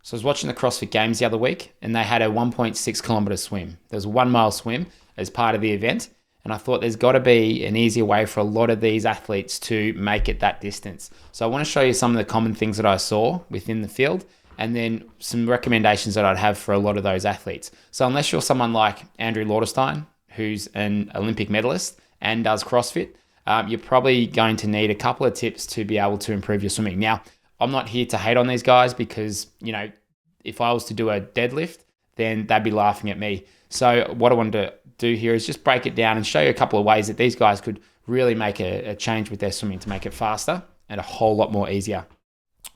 So I was watching the CrossFit Games the other week and they had a 1.6 kilometer swim. There was a 1 mile swim as part of the event. And I thought there's got to be an easier way for a lot of these athletes to make it that distance. So I want to show you some of the common things that I saw within the field and then some recommendations that I'd have for a lot of those athletes. So unless you're someone like Andrew Lauterstein, who's an Olympic medalist and does CrossFit, you're probably going to need a couple of tips to be able to improve your swimming. Now, I'm not here to hate on these guys because, if I was to do a deadlift, then they'd be laughing at me. So what I wanted to do here is just break it down and show you a couple of ways that these guys could really make a change with their swimming to make it faster and a whole lot more easier.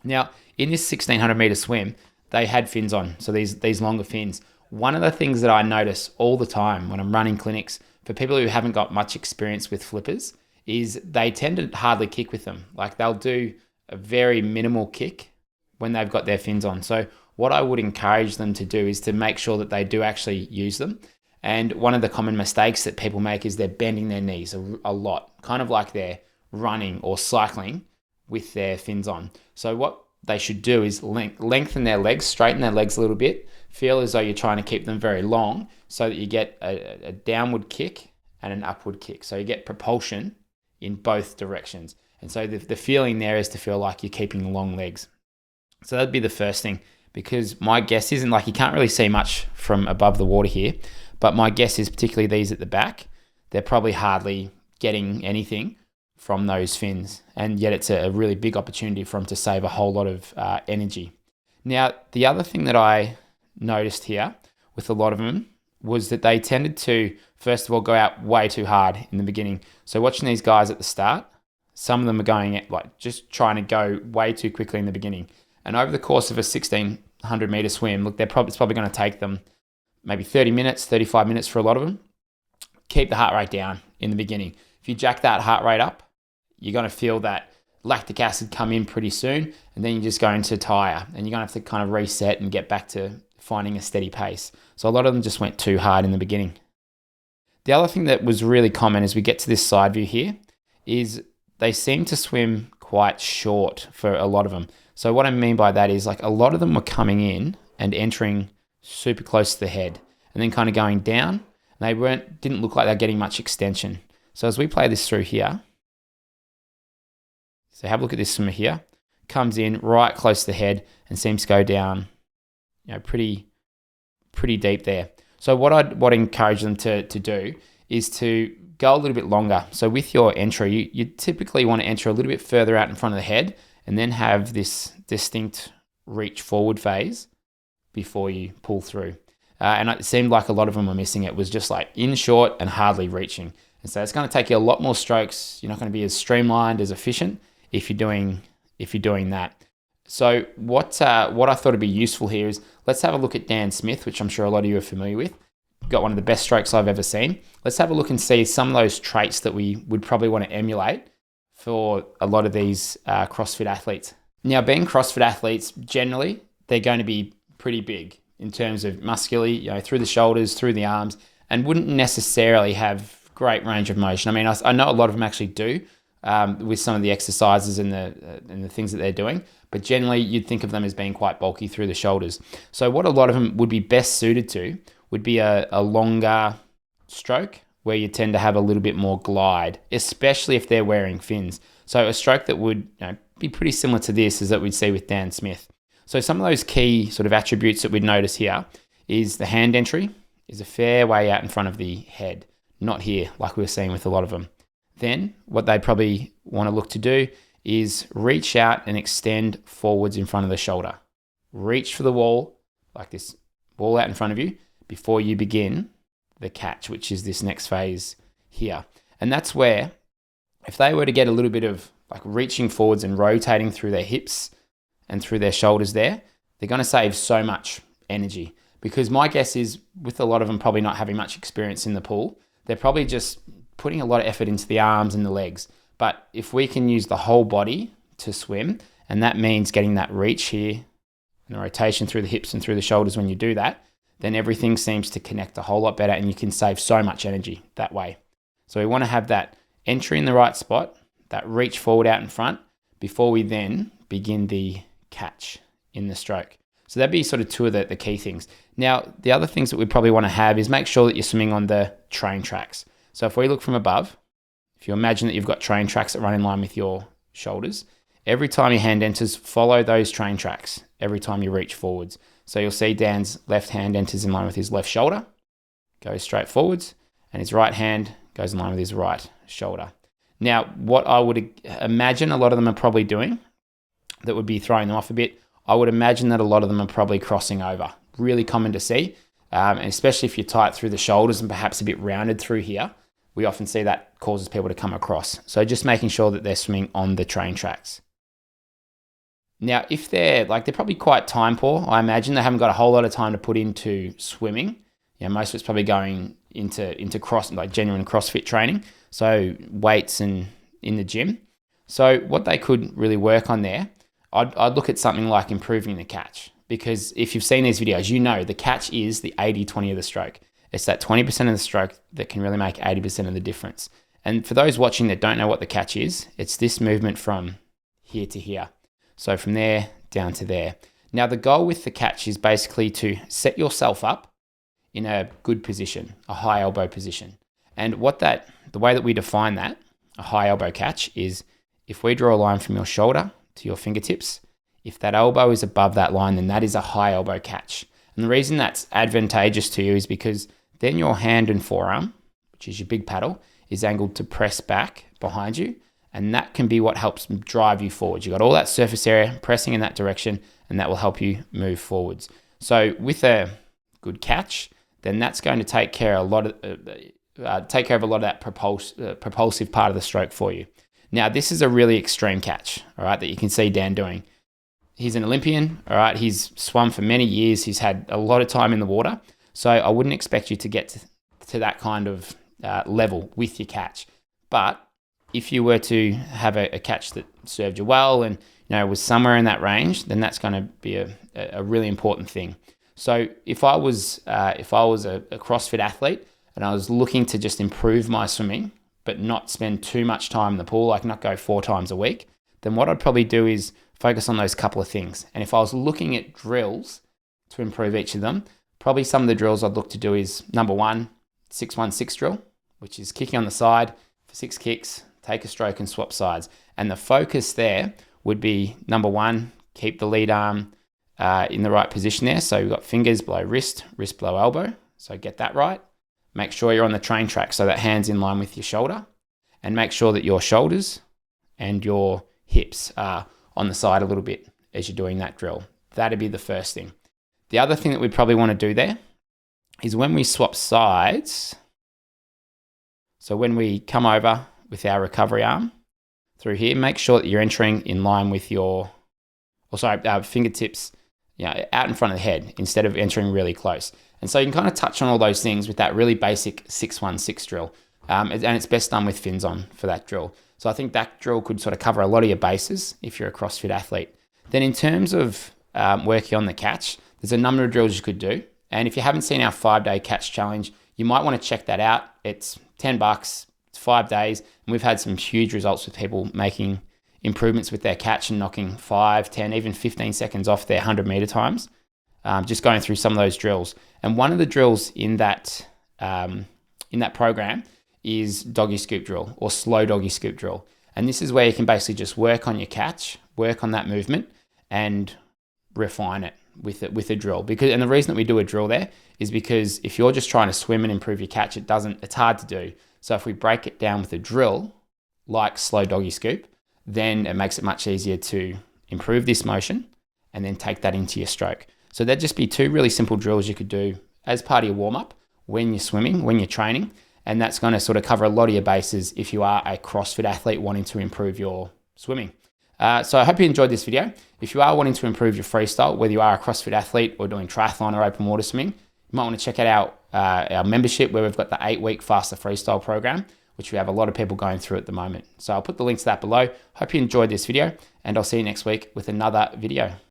Now, in this 1600 meter swim, they had fins on, so these longer fins. One of the things that I notice all the time when I'm running clinics for people who haven't got much experience with flippers is they tend to hardly kick with them. Like they'll do a very minimal kick when they've got their fins on. So what I would encourage them to do is to make sure that they do actually use them. And one of the common mistakes that people make is they're bending their knees a lot, kind of like they're running or cycling with their fins on. So what they should do is lengthen their legs, straighten their legs a little bit, feel as though you're trying to keep them very long so that you get a downward kick and an upward kick. So you get propulsion in both directions. And so the feeling there is to feel like you're keeping long legs. So that'd be the first thing, because my guess isn't like you can't really see much from above the water here, but my guess is particularly these at the back, they're probably hardly getting anything from those fins. And yet it's a really big opportunity for them to save a whole lot of energy. Now, the other thing that I noticed here with a lot of them was that they tended to, first of all, go out way too hard in the beginning. So watching these guys at the start, some of them are going at just trying to go way too quickly in the beginning. And over the course of a 1600 meter swim, look, it's probably going to take them maybe 30 minutes, 35 minutes for a lot of them. Keep the heart rate down in the beginning. If you jack that heart rate up, you're going to feel that lactic acid come in pretty soon, and then you're just going to tire, and you're going to have to kind of reset and get back to finding a steady pace. So a lot of them just went too hard in the beginning. The other thing that was really common as we get to this side view here is they seem to swim quite short for a lot of them. So what I mean by that is like a lot of them were coming in and entering super close to the head and then kind of going down. And they didn't look like they're getting much extension. So as we play this through here, so have a look at this from here, comes in right close to the head and seems to go down, pretty deep there. So what I'd encourage them to do is to go a little bit longer. So with your entry, you typically want to enter a little bit further out in front of the head and then have this distinct reach forward phase before you pull through. And it seemed like a lot of them were missing it. It was just like in short and hardly reaching. And so it's going to take you a lot more strokes. You're not going to be as streamlined, as efficient if you're doing that. So what I thought would be useful here is let's have a look at Dan Smith, which I'm sure a lot of you are familiar with. Got one of the best strokes I've ever seen. Let's have a look and see some of those traits that we would probably want to emulate for a lot of these CrossFit athletes. Now, being CrossFit athletes, generally, they're going to be pretty big in terms of muscularly, through the shoulders, through the arms, and wouldn't necessarily have great range of motion. I mean, I know a lot of them actually do with some of the exercises and the things that they're doing, but generally you'd think of them as being quite bulky through the shoulders. So what a lot of them would be best suited to would be a longer stroke where you tend to have a little bit more glide, especially if they're wearing fins. So a stroke that would be pretty similar to this is that we'd see with Dan Smith. So some of those key sort of attributes that we'd notice here is the hand entry is a fair way out in front of the head, not here like we were seeing with a lot of them. Then what they'd probably want to look to do is reach out and extend forwards in front of the shoulder. Reach for the wall, like this wall out in front of you, before you begin the catch, which is this next phase here. And that's where, if they were to get a little bit of like reaching forwards and rotating through their hips and through their shoulders there, they're going to save so much energy. Because my guess is, with a lot of them probably not having much experience in the pool, they're probably just putting a lot of effort into the arms and the legs. But if we can use the whole body to swim, and that means getting that reach here and the rotation through the hips and through the shoulders when you do that, then everything seems to connect a whole lot better and you can save so much energy that way. So we want to have that entry in the right spot, that reach forward out in front, before we then begin the catch in the stroke. So that'd be sort of two of the key things. Now, the other things that we probably want to have is make sure that you're swimming on the train tracks. So if we look from above, if you imagine that you've got train tracks that run in line with your shoulders, every time your hand enters, follow those train tracks every time you reach forwards. So you'll see Dan's left hand enters in line with his left shoulder, goes straight forwards, and his right hand goes in line with his right shoulder. Now, what I would imagine a lot of them are probably doing that would be throwing them off a bit, I would imagine that a lot of them are probably crossing over. Really common to see, and especially if you're tight through the shoulders and perhaps a bit rounded through here, we often see that causes people to come across. So just making sure that they're swimming on the train tracks. Now, if they're probably quite time poor, I imagine they haven't got a whole lot of time to put into swimming. Most of it's probably going into genuine CrossFit training, so weights and in the gym. So what they could really work on there, I'd look at something like improving the catch, because if you've seen these videos, you know the catch is the 80-20 of the stroke. It's that 20% of the stroke that can really make 80% of the difference. And for those watching that don't know what the catch is, it's this movement from here to here. So from there down to there. Now the goal with the catch is basically to set yourself up in a good position, a high elbow position. And the way that we define that, a high elbow catch, is if we draw a line from your shoulder to your fingertips, if that elbow is above that line, then that is a high elbow catch. And the reason that's advantageous to you is because then your hand and forearm, which is your big paddle, is angled to press back behind you. And that can be what helps drive you forward. You've got all that surface area pressing in that direction, and that will help you move forwards. So with a good catch, then that's going to take care of a lot of that propulsive part of the stroke for you. Now, this is a really extreme catch, all right, that you can see Dan doing. He's an Olympian, all right. He's swum for many years. He's had a lot of time in the water. So I wouldn't expect you to get to that kind of level with your catch. But if you were to have a catch that served you well and was somewhere in that range, then that's going to be a really important thing. So if I was a CrossFit athlete and I was looking to just improve my swimming, but not spend too much time in the pool, like not go 4 times a week, then what I'd probably do is focus on those couple of things. And if I was looking at drills to improve each of them, probably some of the drills I'd look to do is number 1, 6-1-6 drill, which is kicking on the side for 6 kicks, take a stroke and swap sides. And the focus there would be number 1, keep the lead arm in the right position there. So you've got fingers below wrist, wrist below elbow. So get that right. Make sure you're on the train track so that hand's in line with your shoulder, and make sure that your shoulders and your hips are on the side a little bit as you're doing that drill. That'd be the first thing. The other thing that we probably want to do there is when we swap sides, so when we come over with our recovery arm through here, make sure that you're entering in line with your fingertips out in front of the head instead of entering really close. And so you can kind of touch on all those things with that really basic 6-1-6 drill. And it's best done with fins on for that drill. So I think that drill could sort of cover a lot of your bases if you're a CrossFit athlete. Then in terms of working on the catch, there's a number of drills you could do. And if you haven't seen our 5-day catch challenge, you might want to check that out. It's $10, it's 5 days. And we've had some huge results with people making improvements with their catch and knocking 5, 10, even 15 seconds off their 100-meter times. Just going through some of those drills. And one of the drills in that program is doggy scoop drill or slow doggy scoop drill. And this is where you can basically just work on your catch, work on that movement, and refine it with a drill. And the reason that we do a drill there is because if you're just trying to swim and improve your catch, it's hard to do. So if we break it down with a drill like slow doggy scoop, then it makes it much easier to improve this motion and then take that into your stroke. So that'd just be 2 really simple drills you could do as part of your warm-up when you're swimming, when you're training, and that's going to sort of cover a lot of your bases if you are a CrossFit athlete wanting to improve your swimming. So I hope you enjoyed this video. If you are wanting to improve your freestyle, whether you are a CrossFit athlete or doing triathlon or open water swimming, you might want to check out our membership where we've got the 8-week Faster Freestyle program, which we have a lot of people going through at the moment. So I'll put the links to that below. Hope you enjoyed this video, and I'll see you next week with another video.